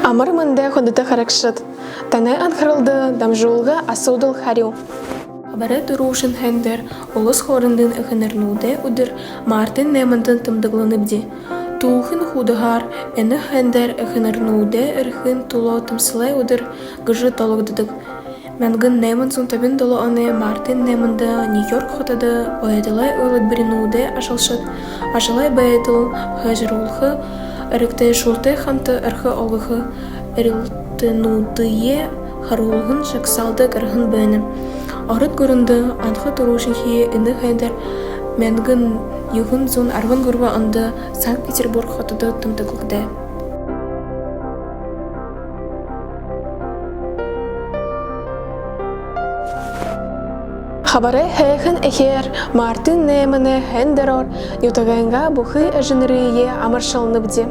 Амармында ходыта харакшат. Таны анхарылды дамжулга асудыл харю. Хабары турушын хендер олыс хорындын эхенернуде удыр Мартин немантын тымдыгланыбди. Тухын худыгар эны хендер эхенернуде эрхин туло тымсылай удыр гыжы толугдыдык. Мәнгін немантын табин долу аны Мартин неманда Нью-Йорк хотады оядылай ойлад бірінуде ашылшыт. Ашылай бәйтыл хажырулхы әрікті шулты хамты әрхі олғығы әрілтінудые харулғын жақсалды кәрхін бәні. Арыт көрінді анхы турушын хие інді хендер мәнгін юғын зон арван көрва анды Санкт-Петербург хотады тымтықлықты. Хабары хэхэн эхер Мартин неманы хендерор ютаганга бухы әжінірие амаршалныбди.